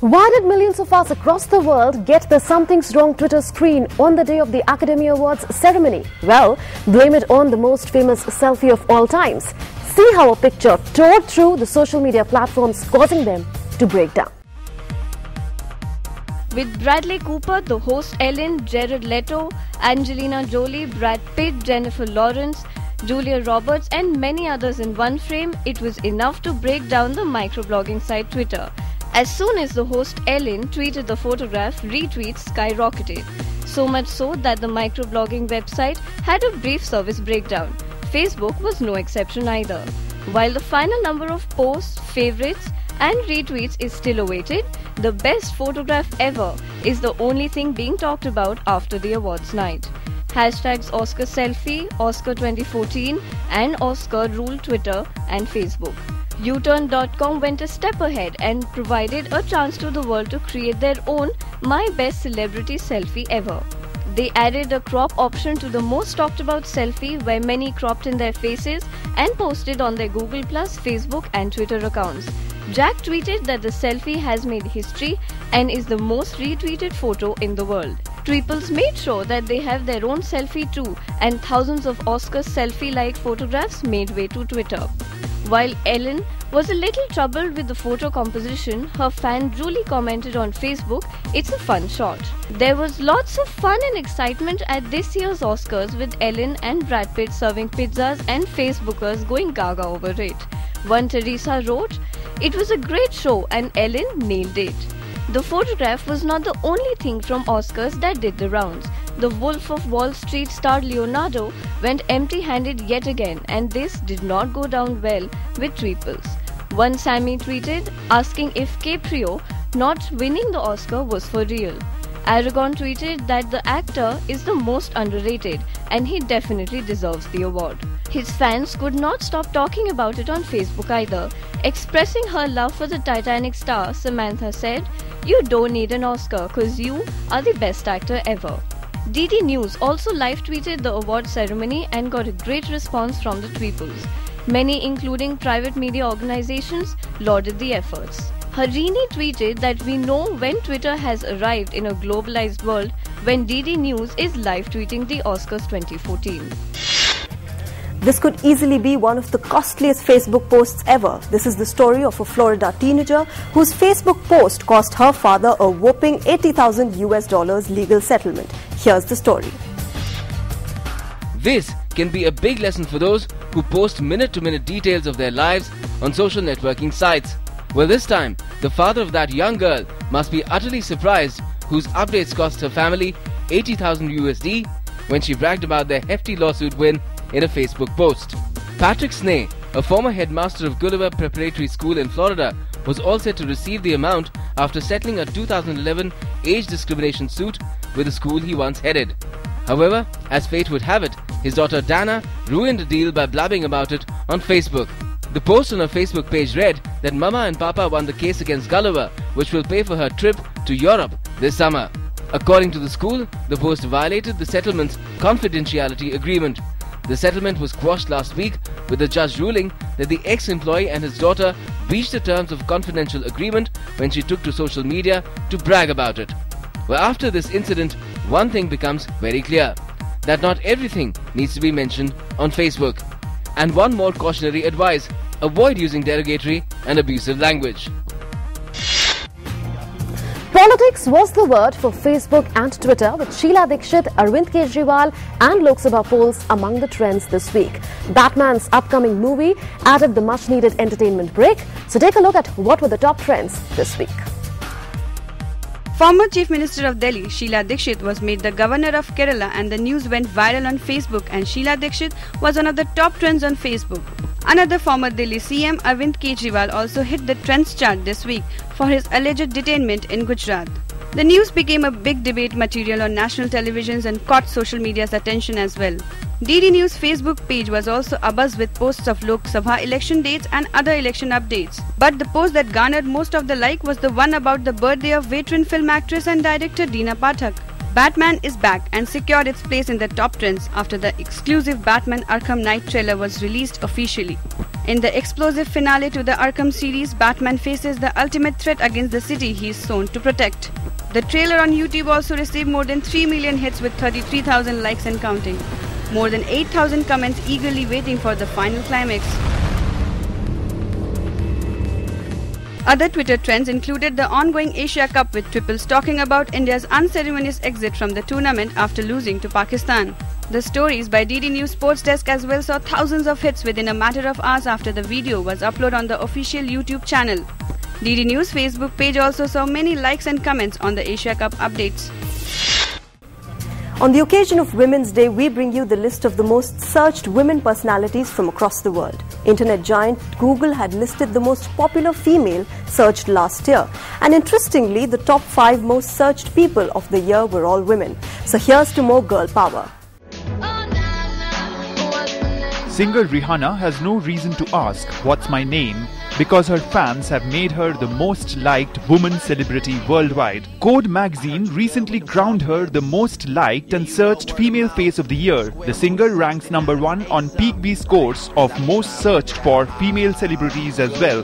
Why did millions of us across the world get the Something's Wrong Twitter screen on the day of the Academy Awards ceremony? Well, blame it on the most famous selfie of all times. See how a picture tore through the social media platforms, causing them to break down. With Bradley Cooper, the host Ellen, Jared Leto, Angelina Jolie, Brad Pitt, Jennifer Lawrence, Julia Roberts and many others in one frame, it was enough to break down the microblogging site Twitter. As soon as the host Ellen tweeted the photograph, retweets skyrocketed. So much so that the microblogging website had a brief service breakdown. Facebook was no exception either. While the final number of posts, favorites and retweets is still awaited, the best photograph ever is the only thing being talked about after the awards night. Hashtags Oscar Selfie, Oscar 2014 and Oscar ruled Twitter and Facebook. uturn.com went a step ahead and provided a chance to the world to create their own My Best Celebrity Selfie Ever. They added a crop option to the most talked about selfie, where many cropped in their faces and posted on their Google+, Facebook and Twitter accounts. Jack tweeted that the selfie has made history and is the most retweeted photo in the world. Tweeples made sure that they have their own selfie too, and thousands of Oscar selfie-like photographs made way to Twitter. While Ellen was a little troubled with the photo composition, her fan Julie commented on Facebook, "It's a fun shot." There was lots of fun and excitement at this year's Oscars, with Ellen and Brad Pitt serving pizzas and Facebookers going gaga over it. One Teresa wrote, "It was a great show and Ellen nailed it." The photograph was not the only thing from Oscars that did the rounds. The Wolf of Wall Street star Leonardo went empty-handed yet again, and this did not go down well with Tweeples. One Sammy tweeted asking if Caprio not winning the Oscar was for real. Aragon tweeted that the actor is the most underrated and he definitely deserves the award. His fans could not stop talking about it on Facebook either. Expressing her love for the Titanic star, Samantha said, "You don't need an Oscar cause you are the best actor ever." DD News also live tweeted the award ceremony and got a great response from the Tweeples. Many, including private media organizations, lauded the efforts. Harini tweeted that we know when Twitter has arrived in a globalized world when DD News is live tweeting the Oscars 2014. This could easily be one of the costliest Facebook posts ever. This is the story of a Florida teenager whose Facebook post cost her father a whopping $80,000 legal settlement. Here's the story. This can be a big lesson for those who post minute-to-minute details of their lives on social networking sites. Well, this time, the father of that young girl must be utterly surprised, whose updates cost her family $80,000 when she bragged about their hefty lawsuit win in a Facebook post. Patrick Snee, a former headmaster of Gulliver Preparatory School in Florida, was all set to receive the amount after settling a 2011 age discrimination suit with the school he once headed. However, as fate would have it, his daughter Dana ruined the deal by blabbing about it on Facebook. The post on her Facebook page read that Mama and Papa won the case against Gulliver, which will pay for her trip to Europe this summer. According to the school, the post violated the settlement's confidentiality agreement. The settlement was quashed last week, with the judge ruling that the ex-employee and his daughter breached the terms of confidential agreement when she took to social media to brag about it. Well, after this incident, one thing becomes very clear, that not everything needs to be mentioned on Facebook. And one more cautionary advice: avoid using derogatory and abusive language. Politics was the word for Facebook and Twitter, with Sheila Dikshit, Arvind Kejriwal and Lok Sabha polls among the trends this week. Batman's upcoming movie added the much-needed entertainment break. So take a look at what were the top trends this week. Former Chief Minister of Delhi, Sheila Dikshit, was made the Governor of Kerala, and the news went viral on Facebook, and Sheila Dikshit was one of the top trends on Facebook. Another former Delhi CM, Arvind Kejriwal, also hit the trends chart this week for his alleged detainment in Gujarat. The news became a big debate material on national televisions and caught social media's attention as well. DD News Facebook page was also abuzz with posts of Lok Sabha election dates and other election updates. But the post that garnered most of the like was the one about the birthday of veteran film actress and director Deena Pathak. Batman is back and secured its place in the top trends after the exclusive Batman Arkham Knight trailer was released officially. In the explosive finale to the Arkham series, Batman faces the ultimate threat against the city he is sworn to protect. The trailer on YouTube also received more than 3 million hits with 33,000 likes and counting. More than 8,000 comments eagerly waiting for the final climax. Other Twitter trends included the ongoing Asia Cup with triples talking about India's unceremonious exit from the tournament after losing to Pakistan. The stories by DD News Sports Desk as well saw thousands of hits within a matter of hours after the video was uploaded on the official YouTube channel. DD News Facebook page also saw many likes and comments on the Asia Cup updates. On the occasion of Women's Day, we bring you the list of the most searched women personalities from across the world. Internet giant Google had listed the most popular female searched last year. And interestingly, the top 5 most searched people of the year were all women. So here's to more girl power. Singer Rihanna has no reason to ask, "What's my name?" because her fans have made her the most liked woman celebrity worldwide. Code magazine recently crowned her the most liked and searched female face of the year. The singer ranks number 1 on Peak scores of most searched for female celebrities as well.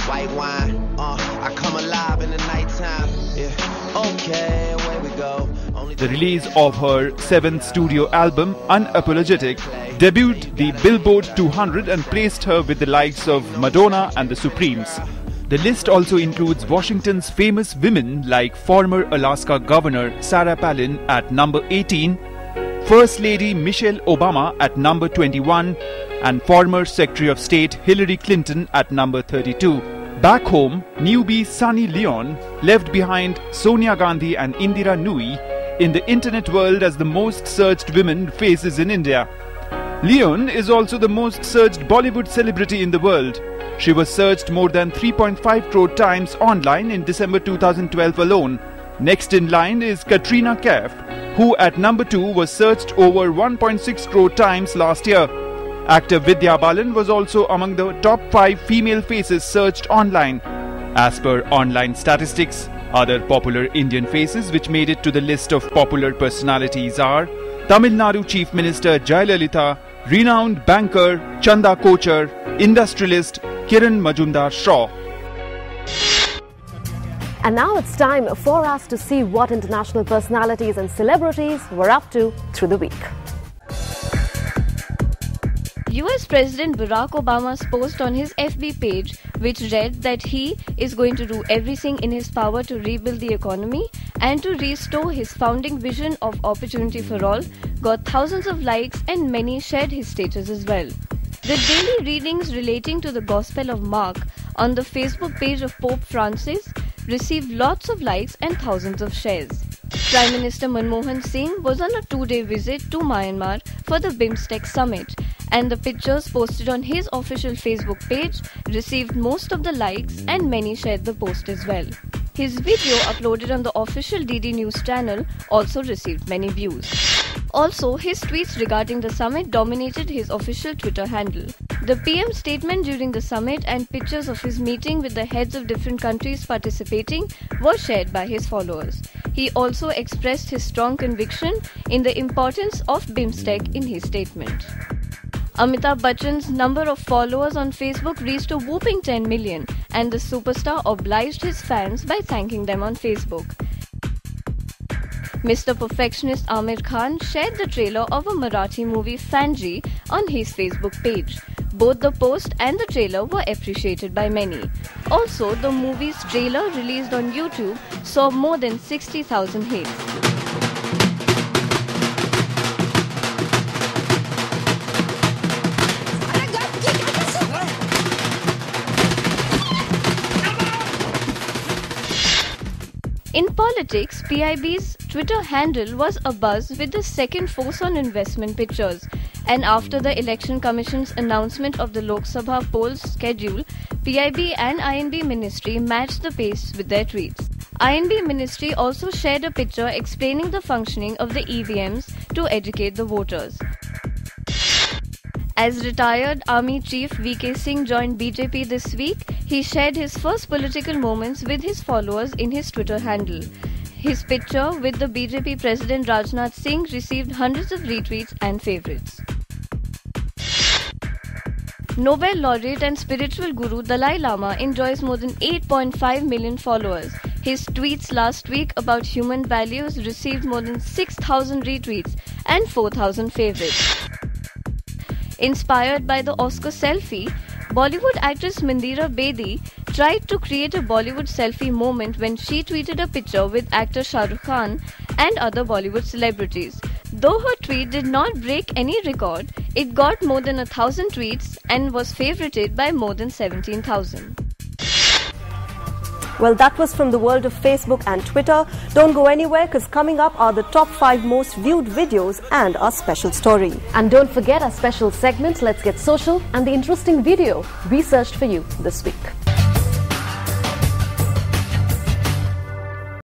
White wine, I come alive in the nighttime. Yeah. Okay, away we go. The release of her 7th studio album, Unapologetic, debuted the Billboard 200 and placed her with the likes of Madonna and the Supremes. The list also includes Washington's famous women like former Alaska Governor Sarah Palin at number 18, First Lady Michelle Obama at number 21, and former Secretary of State Hillary Clinton at number 32. Back home, newbie Sunny Leon left behind Sonia Gandhi and Indira Nooyi in the internet world as the most searched women faces in India. Leon is also the most searched Bollywood celebrity in the world. She was searched more than 3.5 crore times online in December 2012 alone. Next in line is Katrina Kaif, who at number 2 was searched over 1.6 crore times last year. Actor Vidya Balan was also among the top 5 female faces searched online. As per online statistics, other popular Indian faces which made it to the list of popular personalities are Tamil Nadu Chief Minister Jayalalitha, renowned banker Chanda Kochar, industrialist Kiran Majumdar-Shaw. And now it's time for us to see what international personalities and celebrities were up to through the week. US President Barack Obama's post on his FB page, which read that he is going to do everything in his power to rebuild the economy and to restore his founding vision of opportunity for all, got thousands of likes and many shared his status as well. The daily readings relating to the Gospel of Mark on the Facebook page of Pope Francis received lots of likes and thousands of shares. Prime Minister Manmohan Singh was on a 2-day visit to Myanmar for the BIMSTEC summit, and the pictures posted on his official Facebook page received most of the likes and many shared the post as well. His video uploaded on the official DD News channel also received many views. Also, his tweets regarding the summit dominated his official Twitter handle. The PM's statement during the summit and pictures of his meeting with the heads of different countries participating were shared by his followers. He also expressed his strong conviction in the importance of BIMSTEC in his statement. Amitabh Bachchan's number of followers on Facebook reached a whopping 10 million, and the superstar obliged his fans by thanking them on Facebook. Mr. Perfectionist Amir Khan shared the trailer of a Marathi movie Fanji on his Facebook page. Both the post and the trailer were appreciated by many. Also, the movie's trailer released on YouTube saw more than 60,000 hits. In politics, PIB's Twitter handle was abuzz with the second force on investment pictures. And after the Election Commission's announcement of the Lok Sabha polls schedule, PIB and INB Ministry matched the pace with their tweets. INB Ministry also shared a picture explaining the functioning of the EVMs to educate the voters. As retired Army Chief VK Singh joined BJP this week, he shared his first political moments with his followers in his Twitter handle. His picture with the BJP President Rajnath Singh received hundreds of retweets and favorites. Nobel laureate and spiritual guru Dalai Lama enjoys more than 8.5 million followers. His tweets last week about human values received more than 6,000 retweets and 4,000 favorites. Inspired by the Oscar selfie, Bollywood actress Mandira Bedi tried to create a Bollywood selfie moment when she tweeted a picture with actor Shah Rukh Khan and other Bollywood celebrities. Though her tweet did not break any record, it got more than 1,000 tweets and was favorited by more than 17,000. Well, that was from the world of Facebook and Twitter. Don't go anywhere, because coming up are the top 5 most viewed videos and our special story. And don't forget our special segment, Let's Get Social, and the interesting video we searched for you this week.